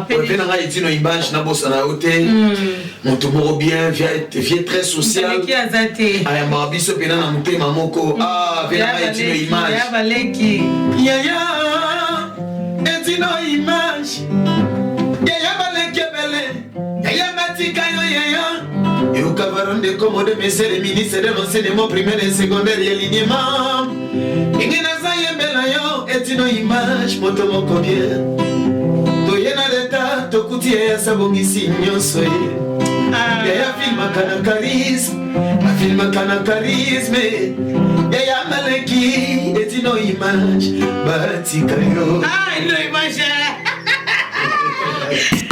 Venanga etino image na bossa na hotel. Montomoro bien, vient très social. Aya mabiso pena na mutema moko. Ah, venanga etino image. Ya etino image. Ya baleki bele. Ya matika yo. Et au cavaron de commode messieurs les ministres de l'enseignement primaire et secondaire et alignement. Ingena zayembela yo etino image motomoko bien. Toyena leta tokutie ya sabongisi nyonso ye. Ya filma kana charisme. Ya maleki etino image batika yo. Ino image.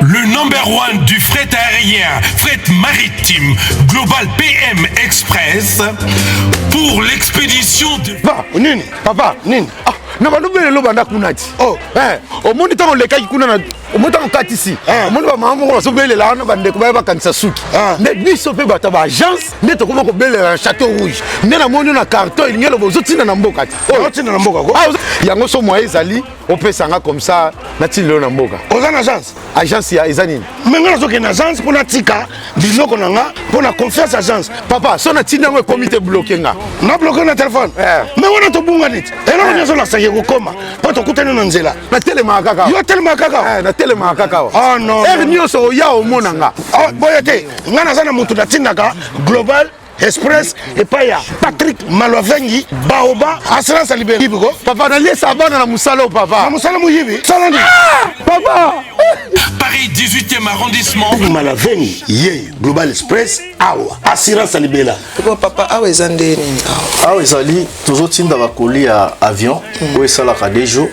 Le number one du fret aérien, fret maritime, Global PM Express, pour l'expédition de... Papa, Nini. Na balubele lo banda kunati. O moni tango lekaki kuna na o moni tango katisi. O moni ba mama ko so bele la na bande ko ba kanisa suki. Ne biso pe bata ba agence ne to ko bele la Château Rouge. Ne na moni na carton il ngelo bozo tina na mboka ti. O tina na mboka ko. Yango so mo ezali o pesanga comme ça na tilo na mboka. Oza na agence. Agence ya ezanini. Menga so ke na agence pour na tika biloko na nga pour na confiance agence. Papa so na tina ngo comité bloqué nga. Na bloqué na téléphone. Mais wana to bunga nit. Ela nyoso la saye ko koma. Pa to kutana na nzela. Na telema kaka. Yo telema kaka. Na telema kaka. Ah non. Nyoso ya o monanga. Boyete, ngana sana mutu na tindaka Global Express et pas ya Patrick Malovengi Baoba assurance libérée biko. Papa na lesa bana na musalo papa. Na musalo muyibi. Salandi. Papa. Paris 18e arrondissement. Malovengi ye Global Express awa assurance libérée. Papa awa ezande nini awa. Awa ezali toujours tinda ba colis à avion ou esala ka des jours.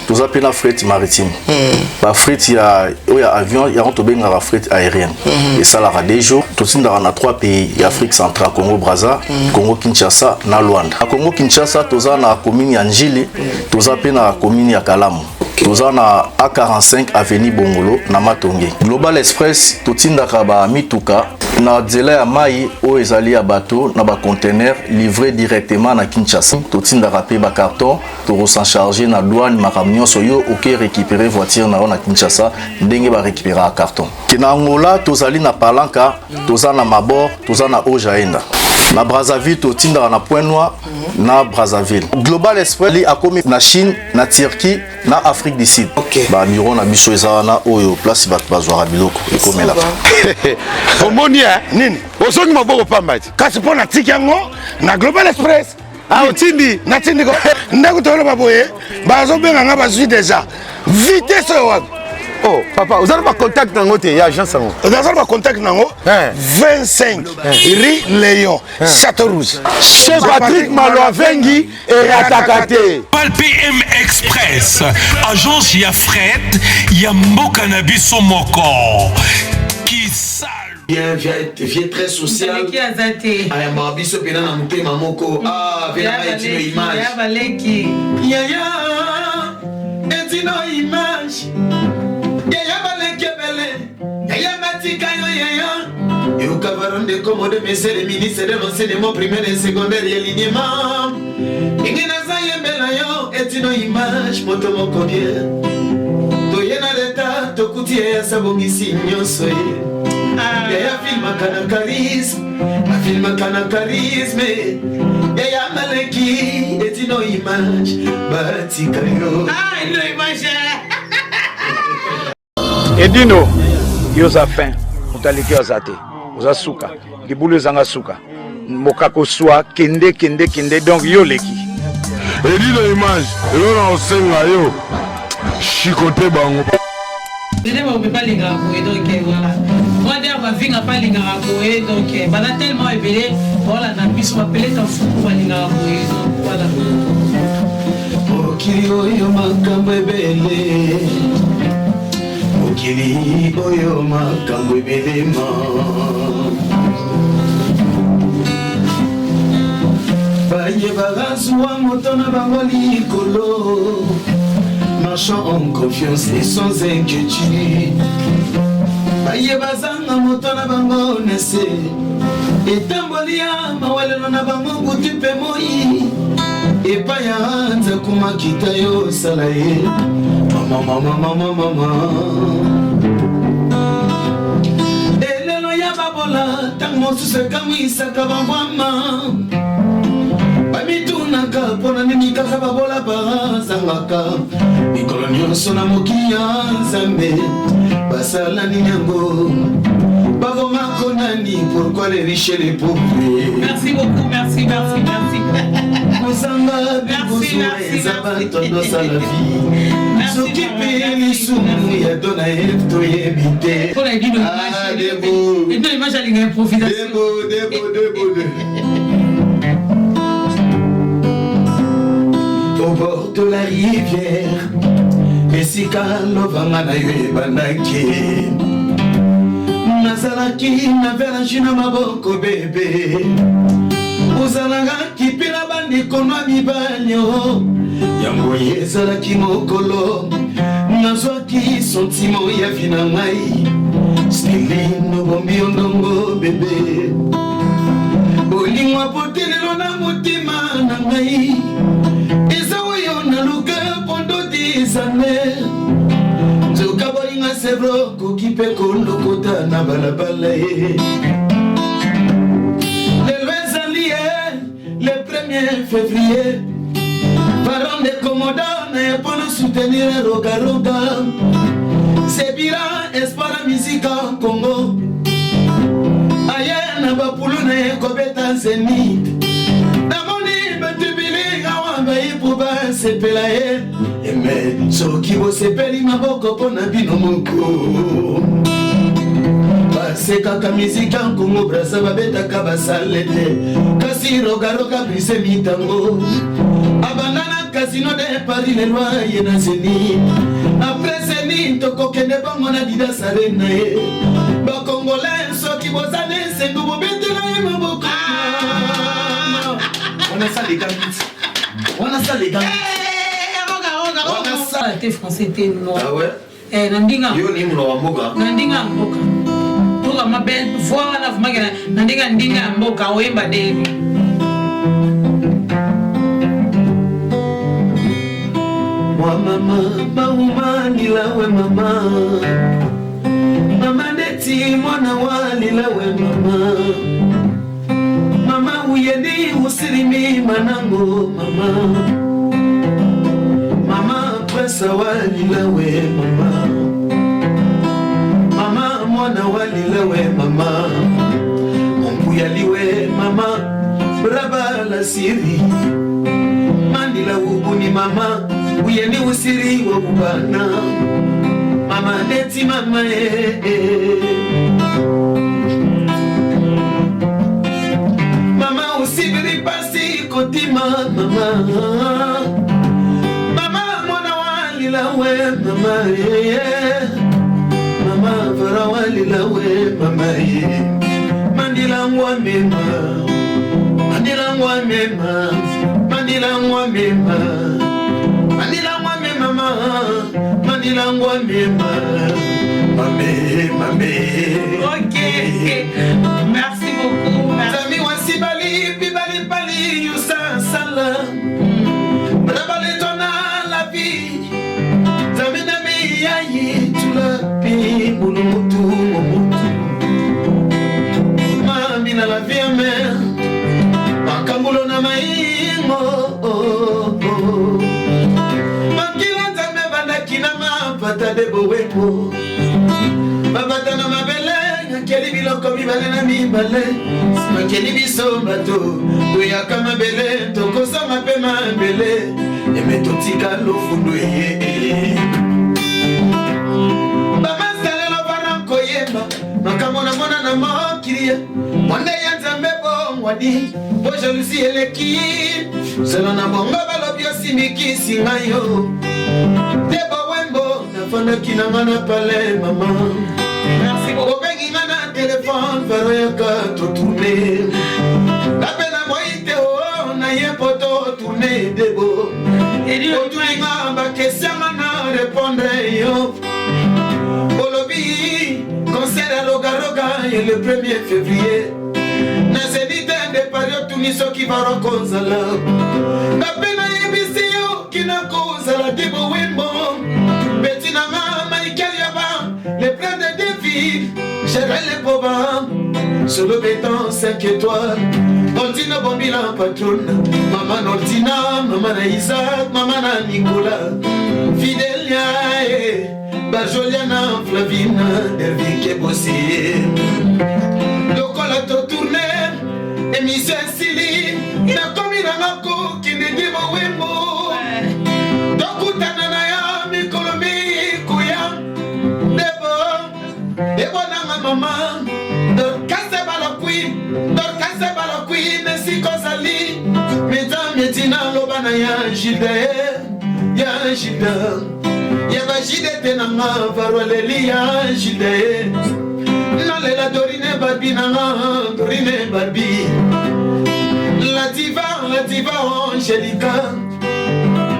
Tous appela fret maritime. Ba fret ya avion ya on to benga ba fret aérienne. Et ça la des jours tout tinda na 3 pays Afrique centrale Congo Brazza, Congo Kinshasa na Luanda. A Congo Kinshasa toza na commune ya Njili, toza pe na commune ya Kalamu. Toza na A45 avenue Bongolo na Matonge. Global Express totindaka ba mituka na nzela ya mai o ezali ya bateau na ba conteneur livré directement na Kinshasa. Totindaka pe ba carton to s'en charger na douane makamnyo soyo OK récupérer voiture na Kinshasa ndenge ba récupérer carton. Kina Angola tozali na Palanka, toza na Mabor, toza na Ojaenda. Na Brazzaville totinda na Point Noir na Brazzaville. Global Express li akomi na Chine, na Turquie, na Afrique du Sud. Ba bureau na biso ezana oyo place bat bazwara biloko ekomela. Omonia nini? Ozongi maboko pambati. Kasi pona tikango na Global Express. Otindi na tindi ko ndako tolo baboye bazo benga nga bazwi déjà. Vitesse wapi? Oh, papa, vous avez pas contact dans votre agence? Vous avez pas contact dans 25 Rue Léon, Château Rouge. Chez Patrick Malovengi et Atakate. Pal PM Express, agence ya fret, ya mboka na biso moko. Qui sale. Vient très social. Aya mabiso pena na mutema moko. Ah, venanga etino image. Ya etino image. Et au cavaron de commode messieurs les ministres de l'enseignement primaire et secondaire et alignement. Ingena zayembela yo etino image motomoko bien. Toyena leta tokutie ya sabongisi nyonso ye. Ya filma kana charisme. Ya maleki etino image batika yo. Ino image. Edino yoza fin mutaliki azate oza suka libulu ezanga suka mokako swa kende donc yo leki Edino image yo na osenga yo chikote bango Dede ba obe palinga ko donc voilà moi d'ailleurs ma vie n'a pas linga ko donc bana tellement ebele voilà na biso ba peleta fuku balinga ko donc voilà Okili oyo makambo ebele Okili oyo makambo ebelema Baye bagazuwa moto na bango likolo Marchant en confiance et sans inquiétude Baye bazanga moto na bango nese Etamboli ya mawalelo na bango butu pe moi epai ya nzakuma kita yo sala ye mama elelo ya babola ntango mosusu ekamwisaka bambwama bamitunaka mpona nini kaka babola bazangaka mikolo nyonso na mokili ya nzambe basala nini yango bavomako nani pourquoi les riches les pauvres. Merci beaucoup, merci. Kozanga biboso ezabatondo la vie soki mpe lisumu ya dona etoyebi te au bord de la rivière esika lovanga na yo ebandaki nazalaki na verlangi na maboko bebe ozalaki mpe na bandekonwa mibali yango ezalaki mokolo nazwaki sentimo ya vi na ngai stilino bombi yo ndongo bebe bolingwa potelelo na motema na ngai eza oyo naluka pondo 10 années nzoka bolinga sevro koki mpe kolokota na balabala ye le 1er février parents de Commodore pour nous soutenir Roga Roga c'est Bira Espoir musique en Congo aye na bapulu na ekobeta Zénith namoni batubili awamba ipuba sepela ye eme soki bosepeli maboko mpona bino moko basekaka miziki en Congo Brasa babetaka basale te kasi rogaroga brise mitango abandana casino de Paris le loyer na Zénith après Zénith tokokende bango na Dida Sarena ye bakongolais soki bozane sengo bobetela ye maboko wana salika te français te non ah ouais nandinga yo ni muno wa mboka nandinga mboka toka mabel voix na vumagana nandinga ndinga mboka oyemba debi moi mama bauma nilawe mama mama neti mwana walilawe mama uyeni usirimi manango mama presa walilawe mama mwana walilawe mama monkuyaliwe mama braba la siri mandila ubuni mama uyeni usiri wa bubana mama neti mama mama usibiri pasi kotima mama mwana walilawe mama mama vara walilawe mama mandilangwa mema mandilangwa mema mandilangwa mema mandilangwa mema mandilangwa mema mame ok merci beaucoup Zami wasibali bibali pali yusa sala Brabale tona la vie Zami nami yayi tula pi mulumutu Mami na la vie mère Makambulo na maingo Makila nzambe bandaki na mapata de bowepo Babata na mabele Keli biloko mibale na mibale Makeli biso bato Kuyaka mabele Tokosa mape mabele Eme totika lofundu ye Baba stale lo baranko yeba Makamona mona na mokirie Mwande ya nzambe wadi Po jalousi eleki Sela na bongo balobio simiki singayo Tebo wembo Nafanda kinamana pale mama Merci beaucoup téléphone faroyaka to tourner la pena moite o na ye poto tourner debo o tuinga ba question na répondre yo Bolobi concert à Roga Roga le 1er février na Zénith de Paris nini soki barokozala ngape nayebisi yo kina kozala te bowembo beti nanga Michael Yaba le plein de défis gérer les boba solo béton 5 étoiles Nordina Bombila patronne Maman Nordina, Maman na Isaac, Maman na Nicolas Fidelia Bajoliana, Flavina, Dervike Bossé Lokola to tourné émission Sili na komi na ngako kinedi bowembo dokutana na ya mikolomi kuya debo na mama dorkase balakui mesiko sali metina loba na ya Gilda ya bajide tena nga varwaleli ya Gilda nalela dorine babi nanga dorine babi la diva Angelica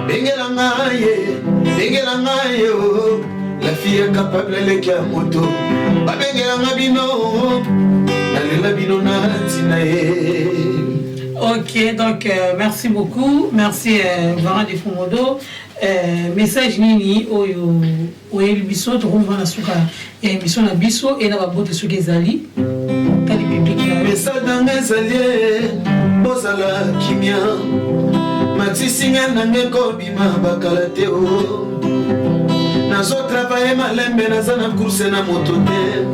bengela ngaye la fille capable leki ya moto babengela ngabino nalela bino na tinae. Ok, donc merci beaucoup, merci Varan de Fumodo. Message nini oyo biso to rumba na suka émission na biso et na babote suka ezali tali biblique message na ezali bozala kimia matisinga na ngeko bima bakala te o nazo travailler malembe na zana course na moto te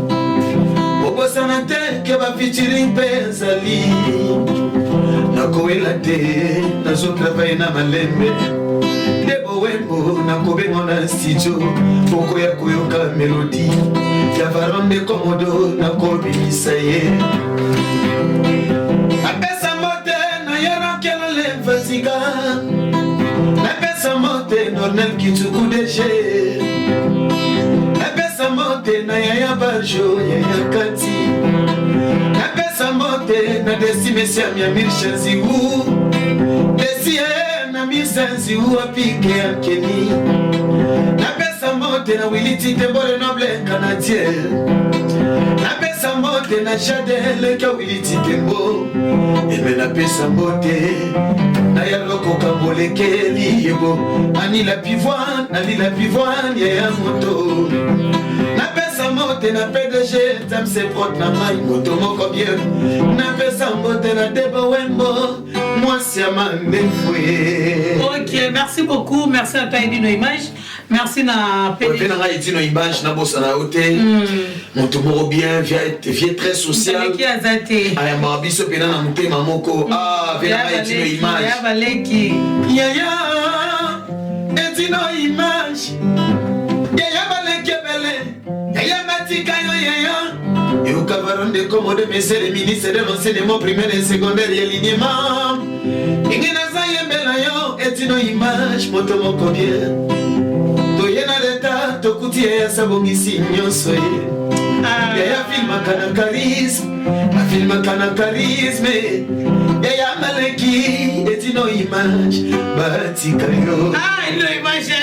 obosana te ke ba featuring pe ezali nakoela te nazo travailler na malembe wembo na kobengo na studio poko ya koyoka melodi ya varonde komodo na kobimisa ye apesa mote na yara kelele fasiga apesa mote Nornel Kitsuku deje apesa mote na yaya barjo yaya kati apesa mote na desimesi ya miamir shanzigu desie misensi uapike ya Keni napesa mote na Wiliti Tembole noble canadien napesa mote na Jadele ka Wiliti Tembo eme napesa mote na Yaloko Kambolekeli yebo ani la pivoine ya moto napesa mote na PDG tamse pot na mai moto moko bien napesa mote na Deba Wembo moi c'est Amande Foué. Ok, merci beaucoup, merci à toi Edino Image, merci na PDG na Edino Image na bossa na hotel moto moko bien vie très social qui azate aya mabiso pena na mutema moko vena Edino Image ya baleki ya Edino Image ya baleki bele ya matika yo et au Cavaronde comme de monsieur le ministre de l'enseignement primaire et secondaire et l'alignement ingena zayembela yo Edino Image moto moko bien toyena leta tokuti ya sabongisi nyonso ye ya filma kana charisme ya maleki Edino Image batika yo Edino Image.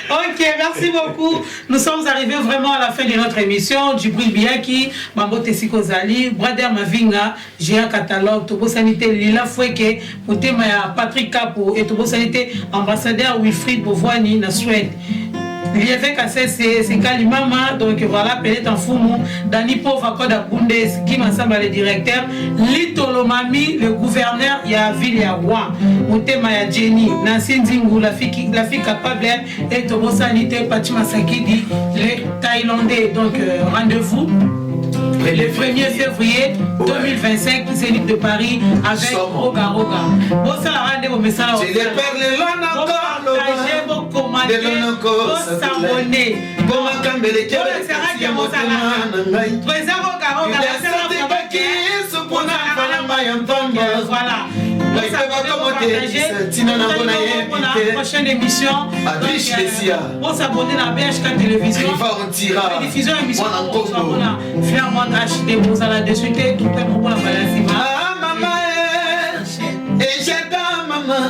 Ok, merci beaucoup. Nous sommes arrivés vraiment à la fin de notre émission. Djibril Biaki, Mambo Tessiko Zali, Brader Mavinga, j'ai un catalogue, Tobo Sanité Lila Foueke, Maya Patrick Capo et Tobo Sanité ambassadeur Wilfried Bovoini, na Suède. Liévêque c'est Kalimama, donc voilà, Pellet en Foumou, Dani Povakoda Bundes, Kim Ansamba le directeur, Litolomami, le gouverneur, il y a Ville ya Roi, Motema ya Jenny, Nancy Nzingu, la fille capable, et Tobo Sanité, Patima Sakidi, les Thaïlandais. Donc rendez-vous le 1er février 2025, Zénith de Paris avec Roga Roga. Bon, ça la rendez-vous, mais ça la c'est les perles là encore, commander, s'abonner. Comment camber qui voilà. Pour la prochaine émission, on s'abonner à BHK Télévision. Diffusion émission. Faire moi HD, vous allez désuter tout le monde pour la balance. Ah maman, et j'attends maman.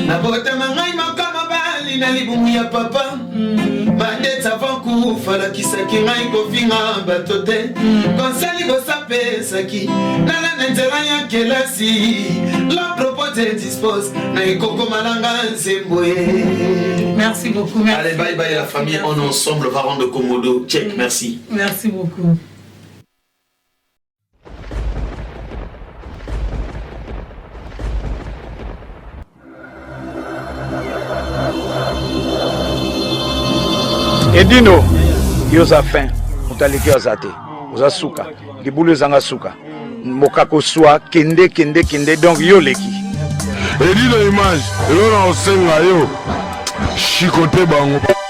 La botte mangai makama bali na libumu ya papa. Mandeta vanku fala kisaki ngai kofinga batote. Konsali go sape pesaki nana nzela ya kelasi la propose dispose na ekoko malanga nzemboye. Merci beaucoup. Merci. Allez, bye bye la famille, on est ensemble, Varan de Komodo. Check, merci. Merci beaucoup. Edino, yoza fin, mutaliki ozate, oza suka, libulu zanga suka, mokako swa, kende, donc yo leki. Edino image, yo na osenga yo, chikote bango.